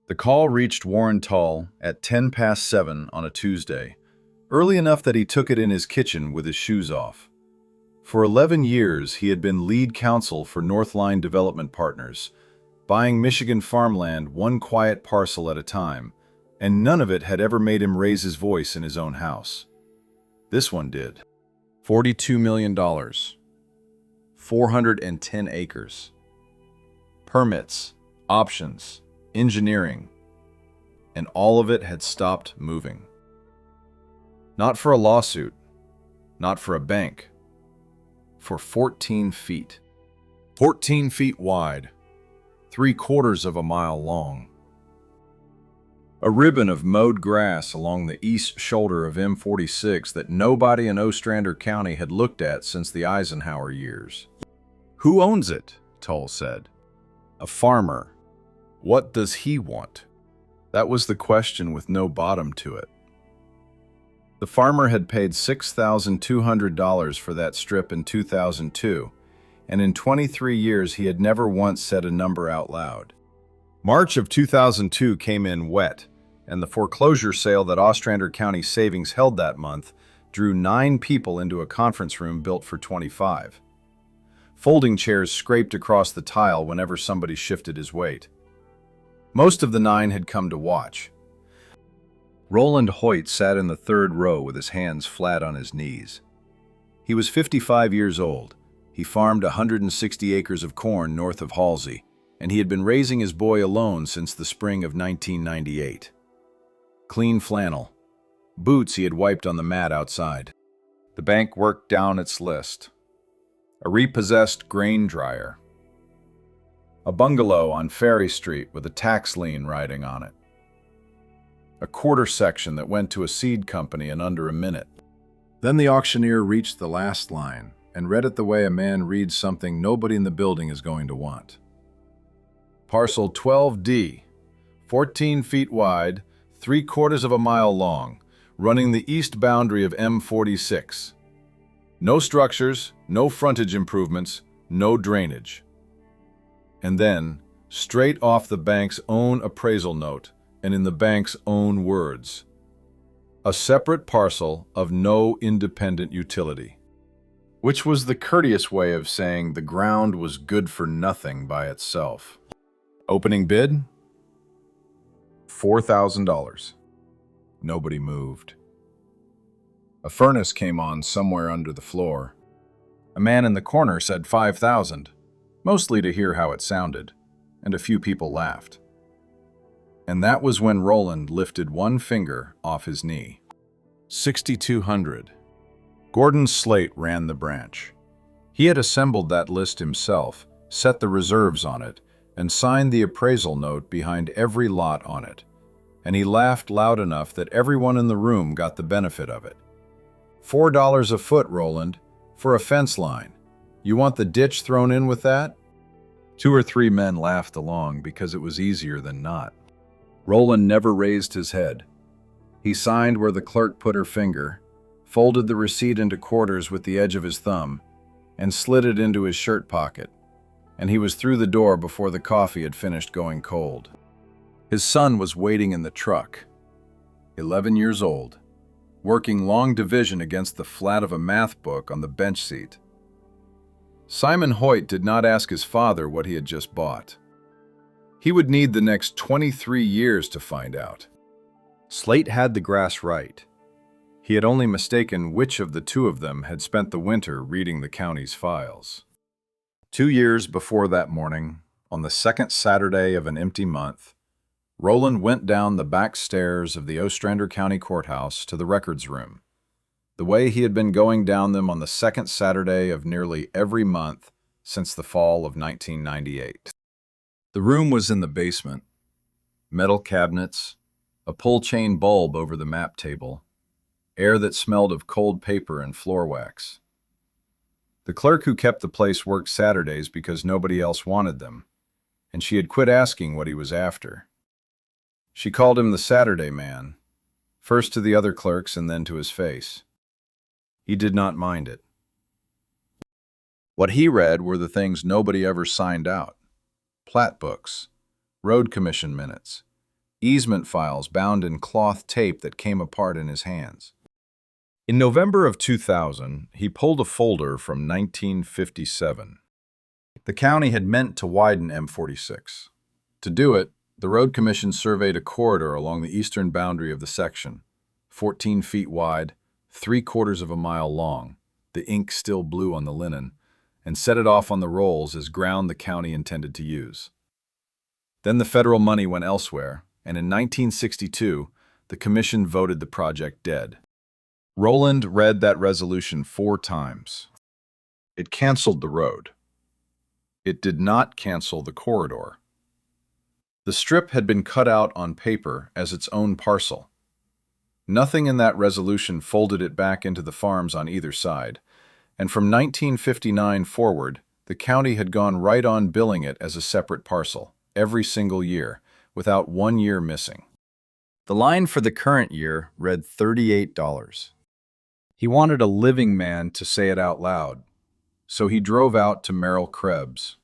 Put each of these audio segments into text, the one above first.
The call reached Warren Tull at 10 past 7 on a Tuesday, early enough that he took it in his kitchen with his shoes off. For 11 years, he had been lead counsel for Northline Development Partners, buying Michigan farmland one quiet parcel at a time, and none of it had ever made him raise his voice in his own house. This one did. $42 million. 410 acres. Permits, options, engineering, and all of it had stopped moving. Not for a lawsuit, not for a bank, for 14 feet. 14 feet wide, 3/4 of a mile long. A ribbon of mowed grass along the east shoulder of M46 that nobody in Ostrander County had looked at since the Eisenhower years. Who owns it? Tull said. A farmer. What does he want? That was the question with no bottom to it. The farmer had paid $6,200 for that strip in 2002, and in 23 years he had never once said a number out loud. March of 2002 came in wet, and the foreclosure sale that Ostrander County Savings held that month drew 9 people into a conference room built for 25. Folding chairs scraped across the tile whenever somebody shifted his weight. Most of the 9 had come to watch. Roland Hoyt sat in the third row with his hands flat on his knees. He was 55 years old. He farmed 160 acres of corn north of Halsey, and he had been raising his boy alone since the spring of 1998. Clean flannel. Boots he had wiped on the mat outside. The bank worked down its list. A repossessed grain dryer. A bungalow on Ferry Street with a tax lien riding on it. A quarter section that went to a seed company in under a minute. Then the auctioneer reached the last line and read it the way a man reads something nobody in the building is going to want. Parcel 12D, 14 feet wide, 3/4 of a mile long, running the east boundary of M46. No structures, no frontage improvements, no drainage. And then, straight off the bank's own appraisal note, and in the bank's own words, a separate parcel of no independent utility. Which was the courteous way of saying the ground was good for nothing by itself. Opening bid? $4,000. Nobody moved. A furnace came on somewhere under the floor. A man in the corner said $5,000, mostly to hear how it sounded, and a few people laughed. And that was when Roland lifted one finger off his knee. $6,200. Gordon Slate ran the branch. He had assembled that list himself, set the reserves on it, and signed the appraisal note behind every lot on it. And he laughed loud enough that everyone in the room got the benefit of it. $4 a foot, Roland, for a fence line. You want the ditch thrown in with that? 2 or 3 men laughed along because it was easier than not. Roland never raised his head. He signed where the clerk put her finger, folded the receipt into quarters with the edge of his thumb, and slid it into his shirt pocket, and he was through the door before the coffee had finished going cold. His son was waiting in the truck, 11 years old, working long division against the flat of a math book on the bench seat. Simon Hoyt did not ask his father what he had just bought. He would need the next 23 years to find out. Slate had the grass right. He had only mistaken which of the 2 of them had spent the winter reading the county's files. 2 years before that morning, on the second Saturday of an empty month, Roland went down the back stairs of the Ostrander County Courthouse to the records room, the way he had been going down them on the second Saturday of nearly every month since the fall of 1998. The room was in the basement. Metal cabinets, a pull-chain bulb over the map table, air that smelled of cold paper and floor wax. The clerk who kept the place worked Saturdays because nobody else wanted them, and she had quit asking what he was after. She called him the Saturday man, first to the other clerks and then to his face. He did not mind it. What he read were the things nobody ever signed out: plat books, road commission minutes, easement files bound in cloth tape that came apart in his hands. In November of 2000, he pulled a folder from 1957. The county had meant to widen M46. To do it, the Road Commission surveyed a corridor along the eastern boundary of the section, 14 feet wide, 3/4 of a mile long, the ink still blue on the linen, and set it off on the rolls as ground the county intended to use. Then the federal money went elsewhere, and in 1962, the commission voted the project dead. Roland read that resolution 4 times. It canceled the road. It did not cancel the corridor. The strip had been cut out on paper as its own parcel. Nothing in that resolution folded it back into the farms on either side, and from 1959 forward, the county had gone right on billing it as a separate parcel, every single year, without 1 year missing. The line for the current year read $38. He wanted a living man to say it out loud, so he drove out to Merrill Krebs.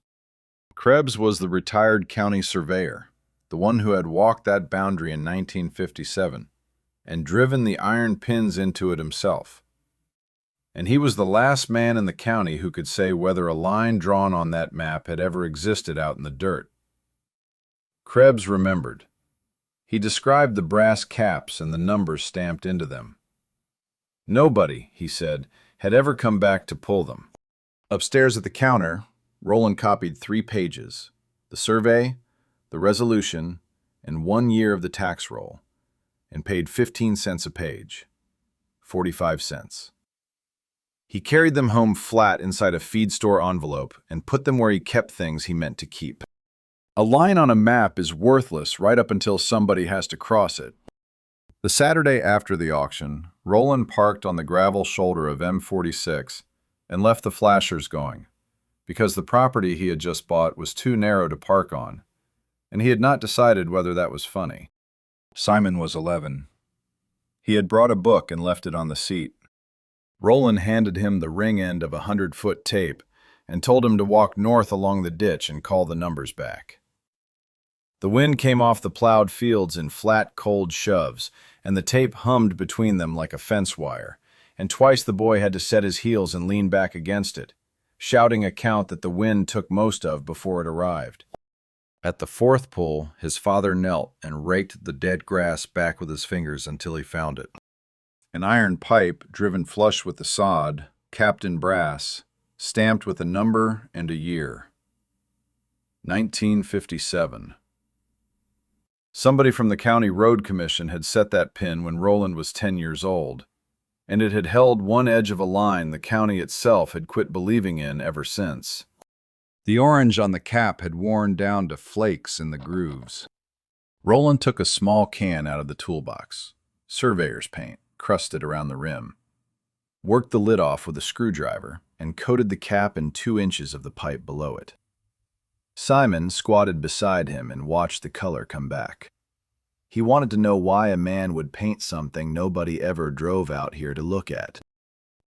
Krebs was the retired county surveyor, the one who had walked that boundary in 1957 and driven the iron pins into it himself. And he was the last man in the county who could say whether a line drawn on that map had ever existed out in the dirt. Krebs remembered. He described the brass caps and the numbers stamped into them. Nobody, he said, had ever come back to pull them. Upstairs at the counter, Roland copied 3 pages, the survey, the resolution, and 1 year of the tax roll, and paid 15 cents a page, 45 cents. He carried them home flat inside a feed store envelope and put them where he kept things he meant to keep. A line on a map is worthless right up until somebody has to cross it. The Saturday after the auction, Roland parked on the gravel shoulder of M46 and left the flashers going, because the property he had just bought was too narrow to park on, and he had not decided whether that was funny. Simon was 11. He had brought a book and left it on the seat. Roland handed him the ring end of 100-foot tape and told him to walk north along the ditch and call the numbers back. The wind came off the plowed fields in flat, cold shoves, and the tape hummed between them like a fence wire, and twice the boy had to set his heels and lean back against it, shouting a count that the wind took most of before it arrived. At the 4th pull, his father knelt and raked the dead grass back with his fingers until he found it. An iron pipe, driven flush with the sod, capped in brass, stamped with a number and a year. 1957. Somebody from the County Road Commission had set that pin when Roland was 10 years old, and it had held one edge of a line the county itself had quit believing in ever since. The orange on the cap had worn down to flakes in the grooves. Roland took a small can out of the toolbox, surveyor's paint, crusted around the rim, worked the lid off with a screwdriver, and coated the cap in 2 inches of the pipe below it. Simon squatted beside him and watched the color come back. He wanted to know why a man would paint something nobody ever drove out here to look at.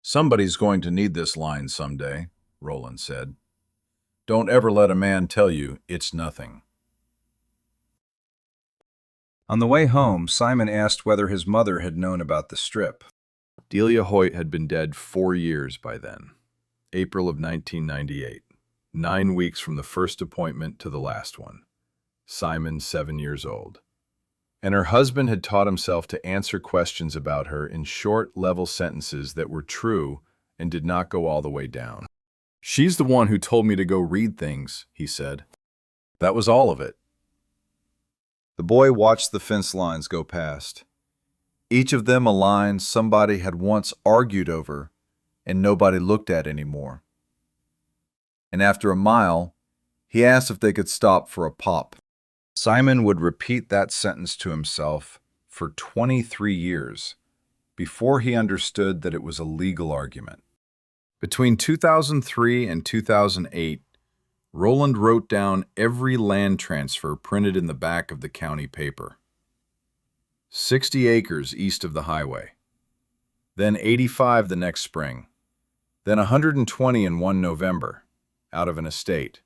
"Somebody's going to need this line someday," Roland said. "Don't ever let a man tell you it's nothing." On the way home, Simon asked whether his mother had known about the strip. Delia Hoyt had been dead 4 years by then, April of 1998, 9 weeks from the first appointment to the last one. Simon, 7 years old. And her husband had taught himself to answer questions about her in short, level sentences that were true and did not go all the way down. "She's the one who told me to go read things," he said. That was all of it. The boy watched the fence lines go past. Each of them a line somebody had once argued over and nobody looked at anymore. And after a mile, he asked if they could stop for a pop. Simon would repeat that sentence to himself for 23 years before he understood that it was a legal argument. Between 2003 and 2008, Roland wrote down every land transfer printed in the back of the county paper. 60 acres east of the highway, then 85 the next spring, then 120 in one November, out of an estate.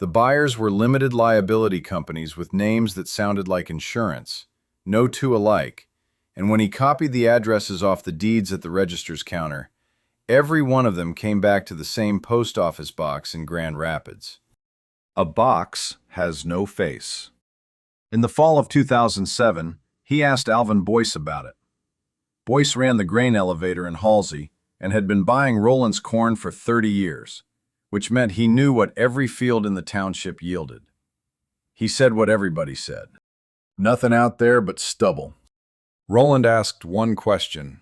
The buyers were limited liability companies with names that sounded like insurance, no two alike, and when he copied the addresses off the deeds at the register's counter, every one of them came back to the same post office box in Grand Rapids. A box has no face. In the fall of 2007, he asked Alvin Boyce about it. Boyce ran the grain elevator in Halsey and had been buying Roland's corn for 30 years, which meant he knew what every field in the township yielded. He said what everybody said. Nothing out there but stubble. Roland asked one question.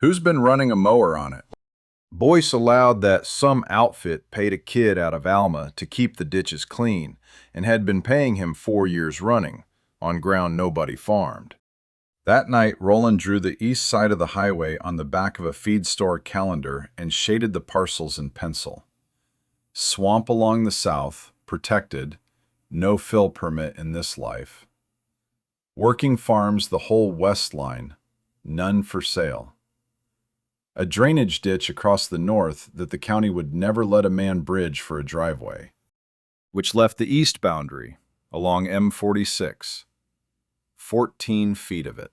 Who's been running a mower on it? Boyce allowed that some outfit paid a kid out of Alma to keep the ditches clean and had been paying him 4 years running, on ground nobody farmed. That night, Roland drew the east side of the highway on the back of a feed store calendar and shaded the parcels in pencil. Swamp along the south, protected, no fill permit in this life. Working farms the whole west line, none for sale. A drainage ditch across the north that the county would never let a man bridge for a driveway, which left the east boundary along M46. 14 feet of it.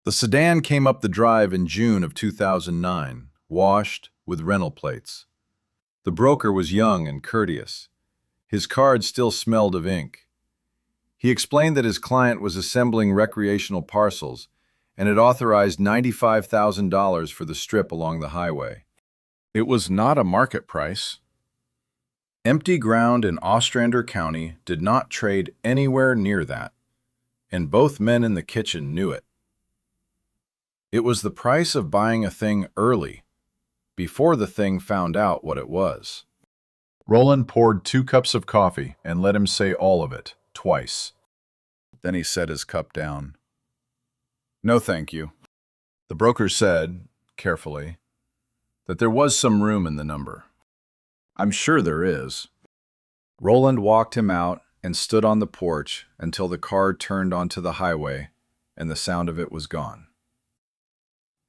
The sedan came up the drive in June of 2009, washed with rental plates. The broker was young and courteous. His card still smelled of ink. He explained that his client was assembling recreational parcels and had authorized $95,000 for the strip along the highway. It was not a market price. Empty ground in Ostrander County did not trade anywhere near that, and both men in the kitchen knew it. It was the price of buying a thing early, before the thing found out what it was. Roland poured 2 cups of coffee and let him say all of it, twice. Then he set his cup down. No, thank you. The broker said, carefully, that there was some room in the number. I'm sure there is. Roland walked him out and stood on the porch until the car turned onto the highway and the sound of it was gone.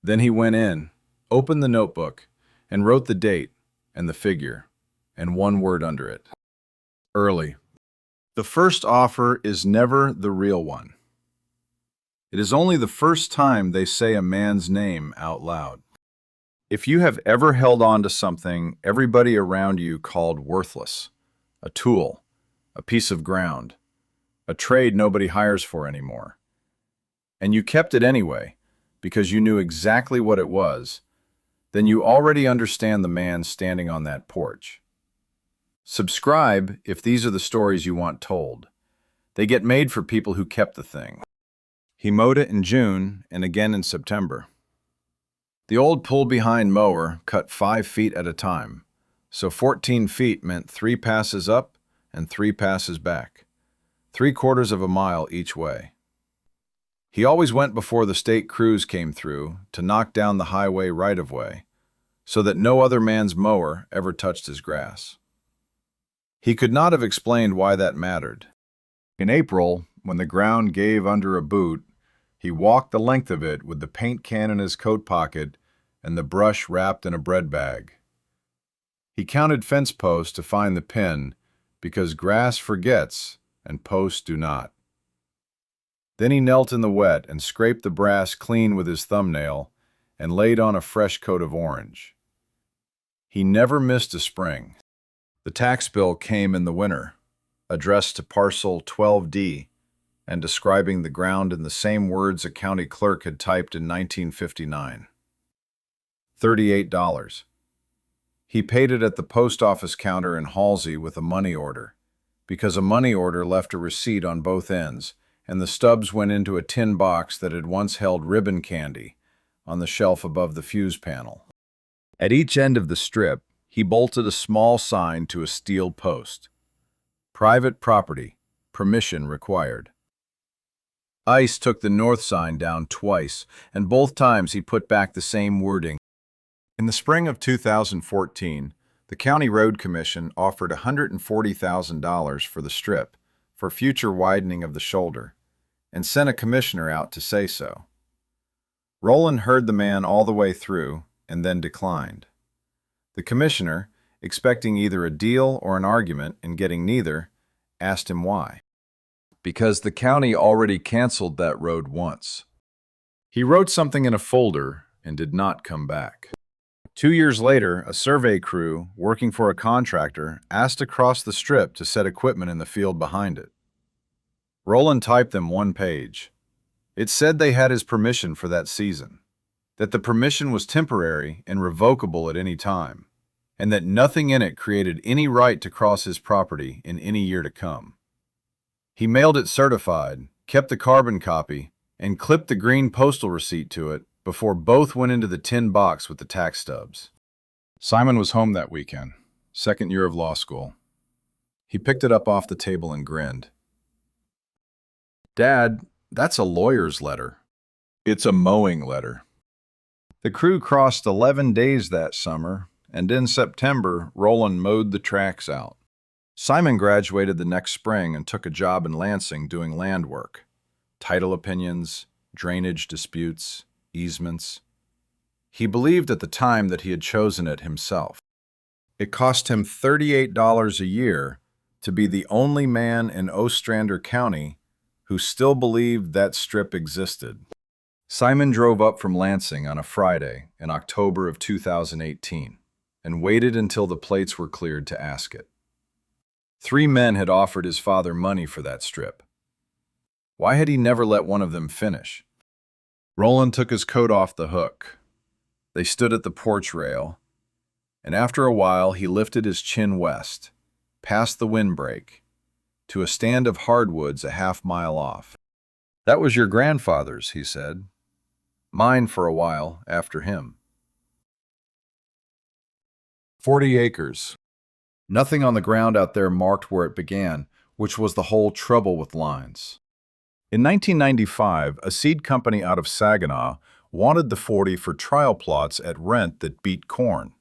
Then he went in, opened the notebook, and wrote the date and the figure and one word under it. Early. The first offer is never the real one. It is only the first time they say a man's name out loud. If you have ever held on to something everybody around you called worthless, a tool, a piece of ground, a trade nobody hires for anymore, and you kept it anyway because you knew exactly what it was, then you already understand the man standing on that porch. Subscribe if these are the stories you want told. They get made for people who kept the thing. He mowed it in June and again in September. The old pull-behind mower cut 5 feet at a time, so 14 feet meant 3 passes up and 3 passes back, 3/4 of a mile each way. He always went before the state crews came through to knock down the highway right-of-way, so that no other man's mower ever touched his grass. He could not have explained why that mattered. In April, when the ground gave under a boot, he walked the length of it with the paint can in his coat pocket and the brush wrapped in a bread bag. He counted fence posts to find the pin, because grass forgets and posts do not. Then he knelt in the wet and scraped the brass clean with his thumbnail and laid on a fresh coat of orange. He never missed a spring. The tax bill came in the winter, addressed to parcel 12D, and describing the ground in the same words a county clerk had typed in 1959. $38. He paid it at the post office counter in Halsey with a money order, because a money order left a receipt on both ends, and the stubs went into a tin box that had once held ribbon candy on the shelf above the fuse panel. At each end of the strip, he bolted a small sign to a steel post. Private property, permission required. Ice took the north sign down twice, and both times he put back the same wording. In the spring of 2014, the County Road Commission offered $140,000 for the strip for future widening of the shoulder, and sent a commissioner out to say so. Roland heard the man all the way through and then declined. The commissioner, expecting either a deal or an argument, and getting neither, asked him why. Because the county already canceled that road once. He wrote something in a folder and did not come back. 2 years later, a survey crew, working for a contractor, asked to cross the strip to set equipment in the field behind it. Roland typed them one page. It said they had his permission for that season, that the permission was temporary and revocable at any time, and that nothing in it created any right to cross his property in any year to come. He mailed it certified, kept the carbon copy, and clipped the green postal receipt to it before both went into the tin box with the tax stubs. Simon was home that weekend, second year of law school. He picked it up off the table and grinned. "Dad, that's a lawyer's letter." "It's a mowing letter." The crew crossed 11 days that summer, and in September, Roland mowed the tracks out. Simon graduated the next spring and took a job in Lansing doing land work, title opinions, drainage disputes, easements. He believed at the time that he had chosen it himself. It cost him $38 a year to be the only man in Ostrander County who still believed that strip existed. Simon drove up from Lansing on a Friday in October of 2018 and waited until the plates were cleared to ask it. 3 men had offered his father money for that strip. Why had he never let one of them finish? Roland took his coat off the hook. They stood at the porch rail, and after a while he lifted his chin west, past the windbreak, to a stand of hardwoods a half-mile off. "That was your grandfather's," he said. "Mine for a while after him." 40 acres. Nothing on the ground out there marked where it began, which was the whole trouble with lines. In 1995, a seed company out of Saginaw wanted the 40 for trial plots at rent that beat corn.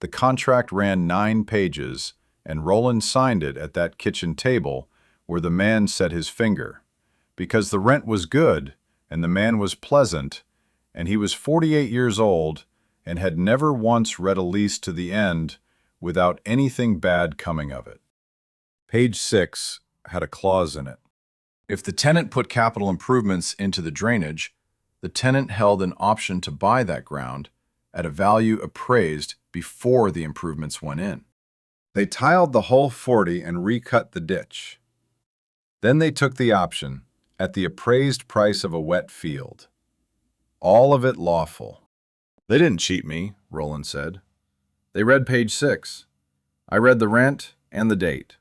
The contract ran 9 pages, and Roland signed it at that kitchen table where the man set his finger. Because the rent was good, and the man was pleasant, and he was 48 years old and had never once read a lease to the end without anything bad coming of it. Page 6 had a clause in it. If the tenant put capital improvements into the drainage, the tenant held an option to buy that ground at a value appraised before the improvements went in. They tiled the whole 40 and recut the ditch. Then they took the option at the appraised price of a wet field. All of it lawful. "They didn't cheat me," Roland said. "They read page 6. I read the rent and the date."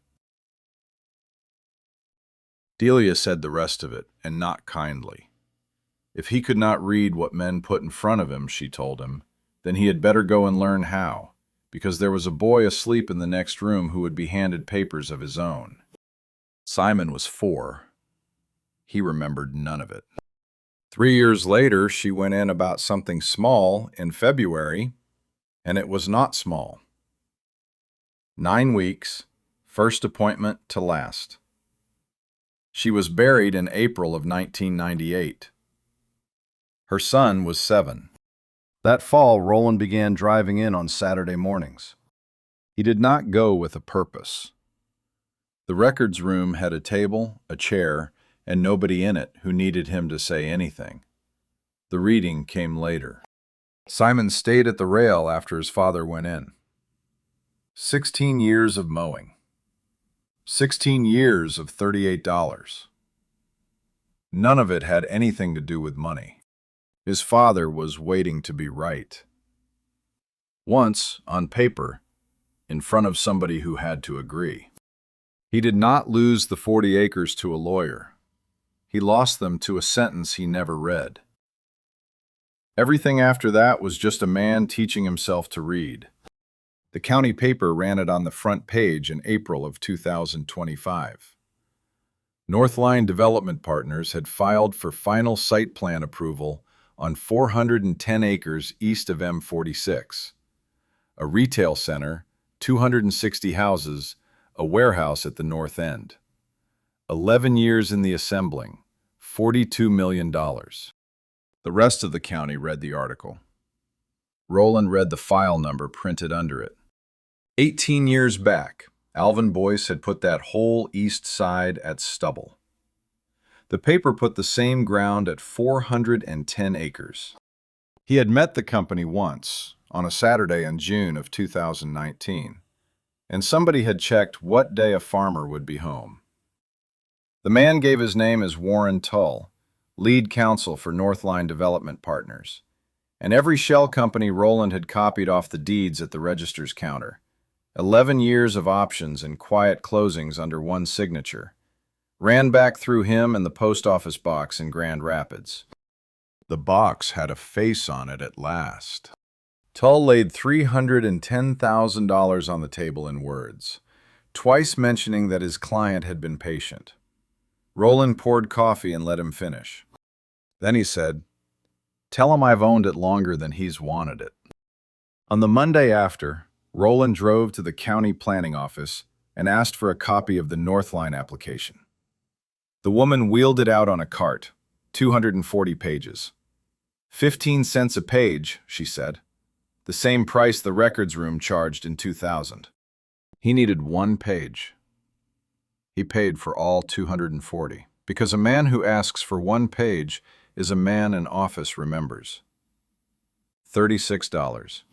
Delia said the rest of it, and not kindly. If he could not read what men put in front of him, she told him, then he had better go and learn how, because there was a boy asleep in the next room who would be handed papers of his own. Simon was 4. He remembered none of it. 3 years later, she went in about something small in February, and it was not small. 9 weeks, first appointment to last. She was buried in April of 1998. Her son was 7. That fall, Roland began driving in on Saturday mornings. He did not go with a purpose. The records room had a table, a chair, and nobody in it who needed him to say anything. The reading came later. Simon stayed at the rail after his father went in. 16 years of mowing. 16 years of $38. None of it had anything to do with money. His father was waiting to be right. Once, on paper, in front of somebody who had to agree. He did not lose the 40 acres to a lawyer. He lost them to a sentence he never read. Everything after that was just a man teaching himself to read. The county paper ran it on the front page in April of 2025. Northline Development Partners had filed for final site plan approval on 410 acres east of M46. A retail center, 260 houses, a warehouse at the north end. 11 years in the assembling, $42 million. The rest of the county read the article. Roland read the file number printed under it. 18 years back, Alvin Boyce had put that whole east side at stubble. The paper put the same ground at 410 acres. He had met the company once, on a Saturday in June of 2019, and somebody had checked what day a farmer would be home. The man gave his name as Warren Tull, lead counsel for Northline Development Partners, and every shell company Roland had copied off the deeds at the register's counter. 11 years of options and quiet closings under one signature ran back through him and the post office box in Grand Rapids. The box had a face on it at last. Tull laid $310,000 on the table in words, twice mentioning that his client had been patient. Roland poured coffee and let him finish. Then he said, "Tell him I've owned it longer than he's wanted it." On the Monday after, Roland drove to the county planning office and asked for a copy of the Northline application. The woman wheeled it out on a cart, 240 pages. 15 cents a page, she said, the same price the records room charged in 2000. He needed one page. He paid for all 240, because a man who asks for one page is a man an office remembers. $36.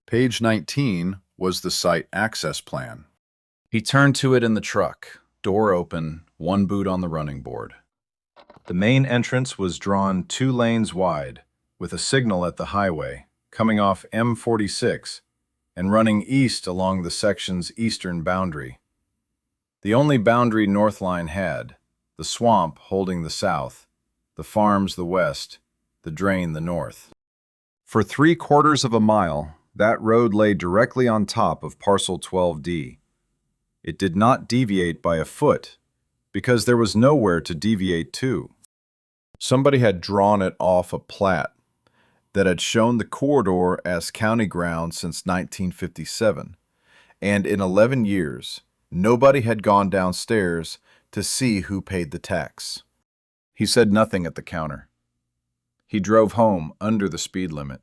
Page 19 was the site access plan. He turned to it in the truck, door open, one boot on the running board. The main entrance was drawn 2 lanes wide, with a signal at the highway, coming off M46 and running east along the section's eastern boundary. The only boundary Northline had, the swamp holding the south, the farms the west, the drain the north. For 3/4 of a mile, that road lay directly on top of Parcel 12D. It did not deviate by a foot, because there was nowhere to deviate to. Somebody had drawn it off a plat that had shown the corridor as county ground since 1957, and in 11 years, nobody had gone downstairs to see who paid the tax. He said nothing at the counter. He drove home under the speed limit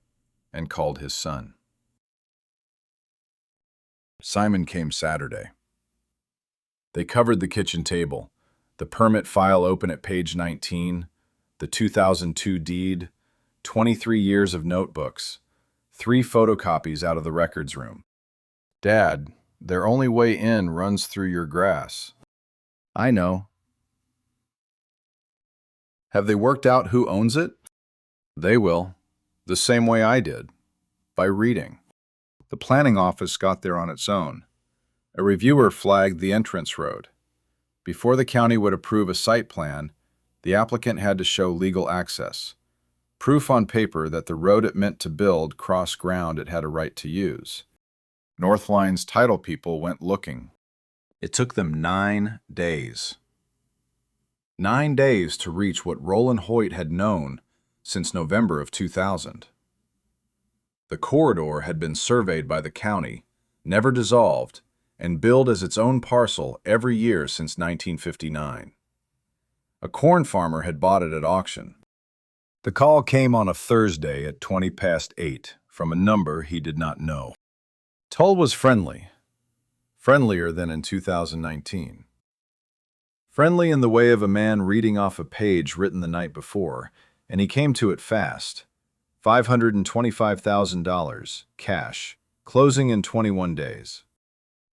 and called his son. Simon came Saturday. They covered the kitchen table, the permit file open at page 19, the 2002 deed, 23 years of notebooks, 3 photocopies out of the records room. "Dad, their only way in runs through your grass." "I know." "Have they worked out who owns it?" "They will, the same way I did, by reading." The planning office got there on its own. A reviewer flagged the entrance road. Before the county would approve a site plan, the applicant had to show legal access, proof on paper that the road it meant to build crossed ground it had a right to use. Northline's title people went looking. It took them 9 days. 9 days to reach what Roland Hoyt had known since November of 2000. The corridor had been surveyed by the county, never dissolved, and billed as its own parcel every year since 1959. A corn farmer had bought it at auction. The call came on a Thursday at 20 past 8 from a number he did not know. Tull was friendly, friendlier than in 2019. Friendly in the way of a man reading off a page written the night before, and he came to it fast. $525,000, cash, closing in 21 days.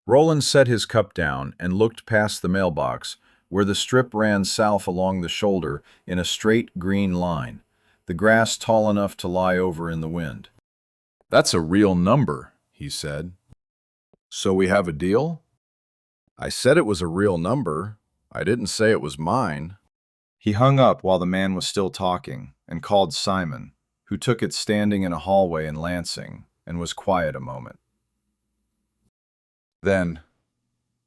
Roland set his cup down and looked past the mailbox, where the strip ran south along the shoulder in a straight green line, the grass tall enough to lie over in the wind. "That's a real number," he said. "So we have a deal?" "I said it was a real number. I didn't say it was mine." He hung up while the man was still talking and called Simon, who took it standing in a hallway in Lansing and was quiet a moment. Then,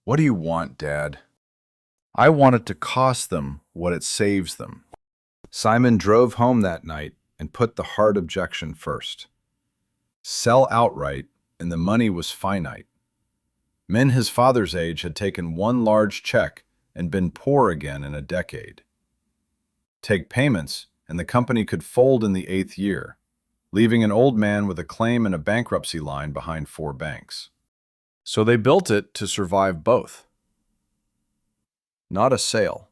"What do you want, Dad?" "I want it to cost them what it saves them." Simon drove home that night and put the hard objection first. Sell outright, and the money was finite. Men his father's age had taken one large check and been poor again in a decade. Take payments, and the company could fold in the 8th year, leaving an old man with a claim and a bankruptcy line behind 4 banks. So they built it to survive both. Not a sale.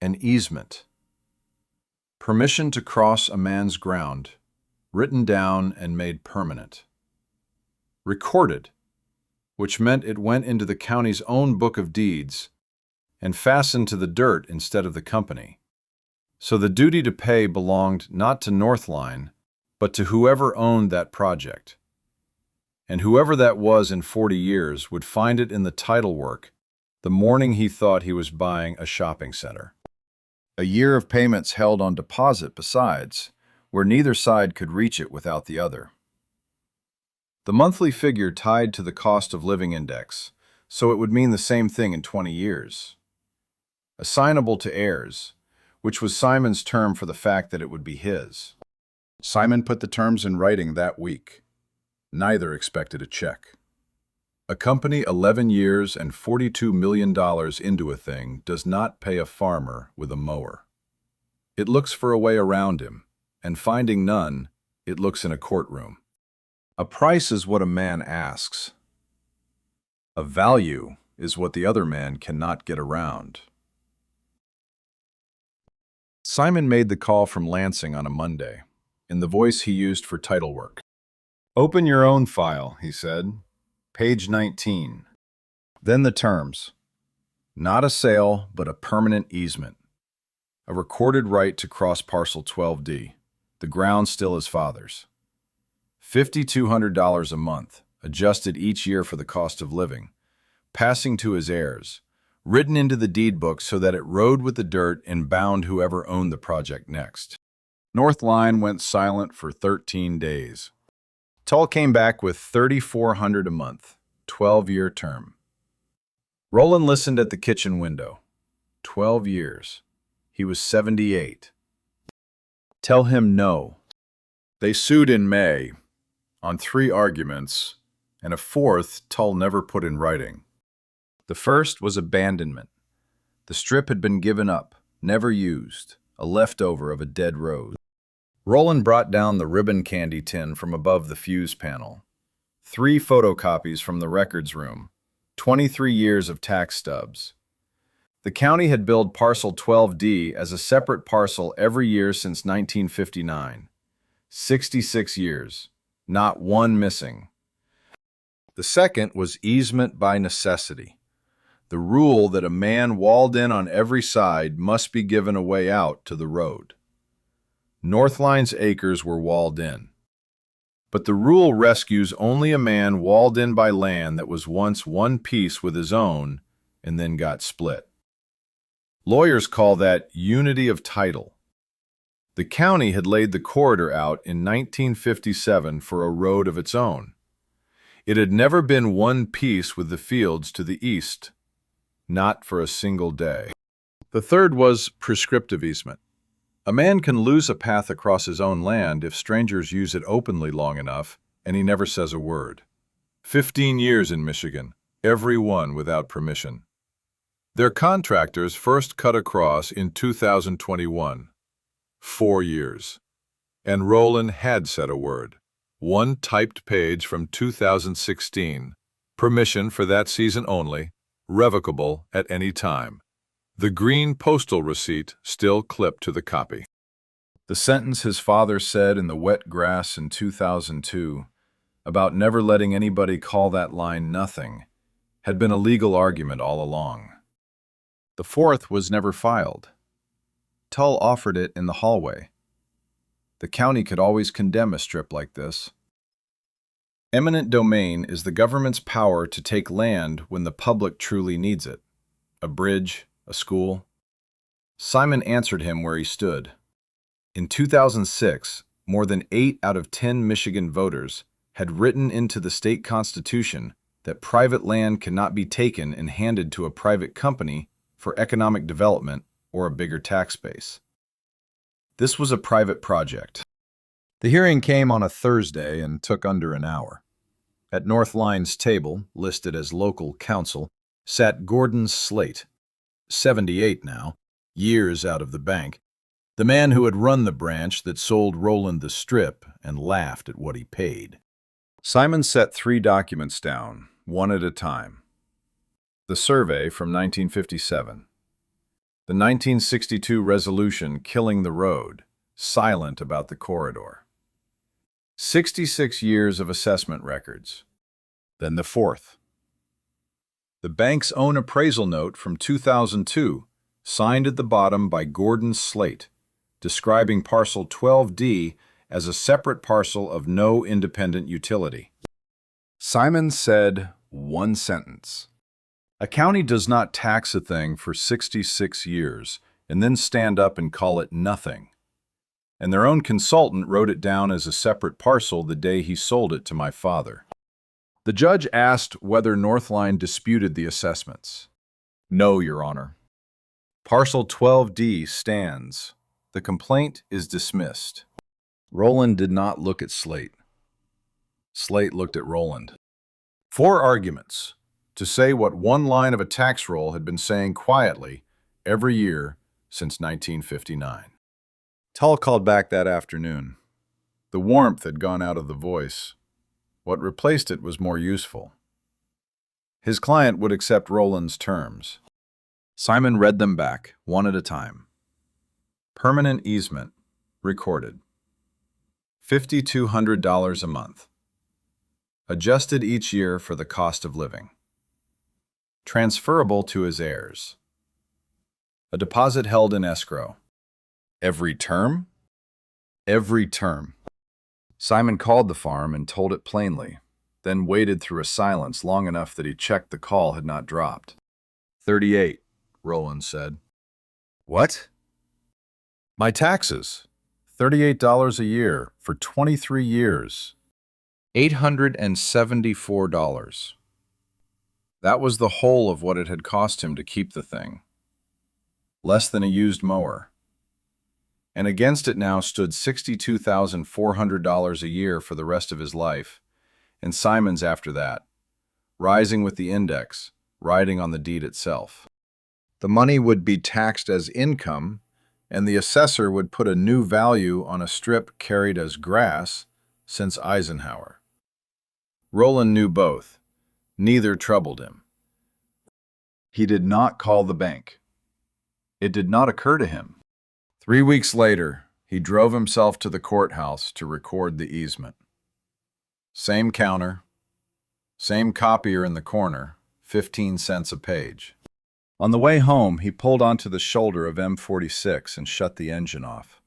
An easement. Permission to cross a man's ground, written down and made permanent. Recorded, which meant it went into the county's own book of deeds and fastened to the dirt instead of the company. So the duty to pay belonged not to Northline, but to whoever owned that project. And whoever that was in 40 years would find it in the title work the morning he thought he was buying a shopping center. A year of payments held on deposit besides, where neither side could reach it without the other. The monthly figure tied to the cost of living index, so it would mean the same thing in 20 years. Assignable to heirs, which was Simon's term for the fact that it would be his. Simon put the terms in writing that week. Neither expected a check. A company 11 years and $42 million into a thing does not pay a farmer with a mower. It looks for a way around him, and finding none, it looks in a courtroom. A price is what a man asks. A value is what the other man cannot get around. Simon made the call from Lansing on a Monday, in the voice he used for title work. "Open your own file," he said. "Page 19. Then the terms. Not a sale, but a permanent easement. A recorded right to cross parcel 12D. The ground still his father's. $5,200 a month, adjusted each year for the cost of living. Passing to his heirs. Written into the deed book so that it rode with the dirt and bound whoever owned the project next." Northline went silent for 13 days. Tull came back with $3,400 a month, 12-year term. Roland listened at the kitchen window. 12 years. He was 78. Tell him no. They sued in May, on 3 arguments, and a 4th Tull never put in writing. The first was abandonment. The strip had been given up, never used, a leftover of a dead rose. Roland brought down the ribbon candy tin from above the fuse panel. 3 photocopies from the records room. 23 years of tax stubs. The county had billed parcel 12D as a separate parcel every year since 1959. 66 years. Not one missing. The second was easement by necessity. The rule that a man walled in on every side must be given a way out to the road. Northline's acres were walled in. But the rule rescues only a man walled in by land that was once one piece with his own and then got split. Lawyers call that unity of title. The county had laid the corridor out in 1957 for a road of its own. It had never been one piece with the fields to the east, not for a single day. The third was prescriptive easement. A man can lose a path across his own land if strangers use it openly long enough, and he never says a word. 15 years in Michigan, every one without permission. Their contractors first cut across in 2021. 4 years. And Roland had said a word. 1 typed page from 2016. Permission for that season only, revocable at any time. The green postal receipt still clipped to the copy. The sentence his father said in the wet grass in 2002 about never letting anybody call that line nothing had been a legal argument all along. The 4th was never filed. Tull offered it in the hallway. The county could always condemn a strip like this. Eminent domain is the government's power to take land when the public truly needs it. A bridge, a school. Simon answered him where he stood. In 2006, more than 8 out of 10 Michigan voters had written into the state constitution that private land cannot be taken and handed to a private company for economic development or a bigger tax base. This was a private project. The hearing came on a Thursday and took under an hour. At Northline's table, listed as local counsel, sat Gordon Slate, 78 now, years out of the bank, the man who had run the branch that sold Roland the strip and laughed at what he paid. Simon set 3 documents down, one at a time. The survey from 1957. The 1962 resolution killing the road, silent about the corridor. 66 years of assessment records. Then the fourth. The bank's own appraisal note from 2002, signed at the bottom by Gordon Slate, describing parcel 12D as a separate parcel of no independent utility. Simon said one sentence. A county does not tax a thing for 66 years and then stand up and call it nothing. And their own consultant wrote it down as a separate parcel the day he sold it to my father. The judge asked whether Northline disputed the assessments. No, Your Honor. Parcel 12D stands. The complaint is dismissed. Roland did not look at Slate. Slate looked at Roland. 4 arguments to say what one line of a tax roll had been saying quietly every year since 1959. Tull called back that afternoon. The warmth had gone out of the voice. What replaced it was more useful. His client would accept Roland's terms. Simon read them back, one at a time. Permanent easement, recorded. $5,200 a month. Adjusted each year for the cost of living. Transferable to his heirs. A deposit held in escrow. Every term? Every term. Simon called the farm and told it plainly, then waited through a silence long enough that he checked the call had not dropped. 38, Roland said. What? My taxes. $38 a year for 23 years. $874. That was the whole of what it had cost him to keep the thing. Less than a used mower. And against it now stood $62,400 a year for the rest of his life, and Simon's after that, rising with the index, riding on the deed itself. The money would be taxed as income, and the assessor would put a new value on a strip carried as grass since Eisenhower. Roland knew both. Neither troubled him. He did not call the bank. It did not occur to him. 3 weeks later, he drove himself to the courthouse to record the easement. Same counter, same copier in the corner, 15 cents a page. On the way home, he pulled onto the shoulder of M46 and shut the engine off.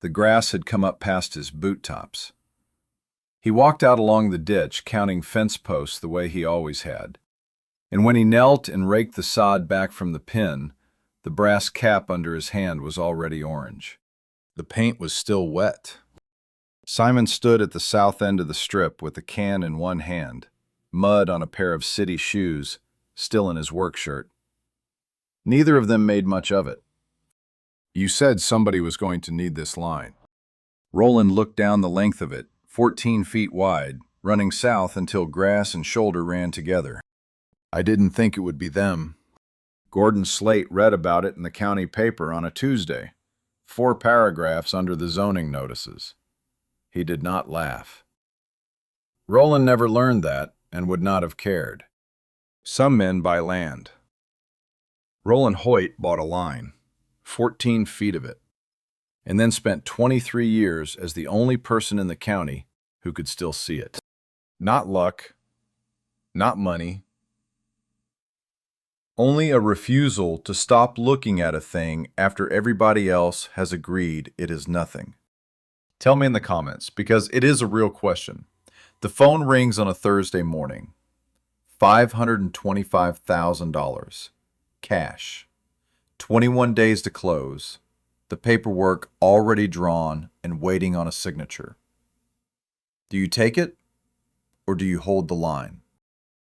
The grass had come up past his boot tops. He walked out along the ditch, counting fence posts the way he always had. And when he knelt and raked the sod back from the pin, the brass cap under his hand was already orange. The paint was still wet. Simon stood at the south end of the strip with a can in one hand, mud on a pair of city shoes, still in his work shirt. Neither of them made much of it. You said somebody was going to need this line. Roland looked down the length of it, 14 feet wide, running south until grass and shoulder ran together. I didn't think it would be them. Gordon Slate read about it in the county paper on a Tuesday, 4 paragraphs under the zoning notices. He did not laugh. Roland never learned that and would not have cared. Some men buy land. Roland Hoyt bought a line, 14 feet of it, and then spent 23 years as the only person in the county who could still see it. Not luck, not money, only a refusal to stop looking at a thing after everybody else has agreed it is nothing. Tell me in the comments, because it is a real question. The phone rings on a Thursday morning. $525,000. Cash. 21 days to close. The paperwork already drawn and waiting on a signature. Do you take it, or do you hold the line?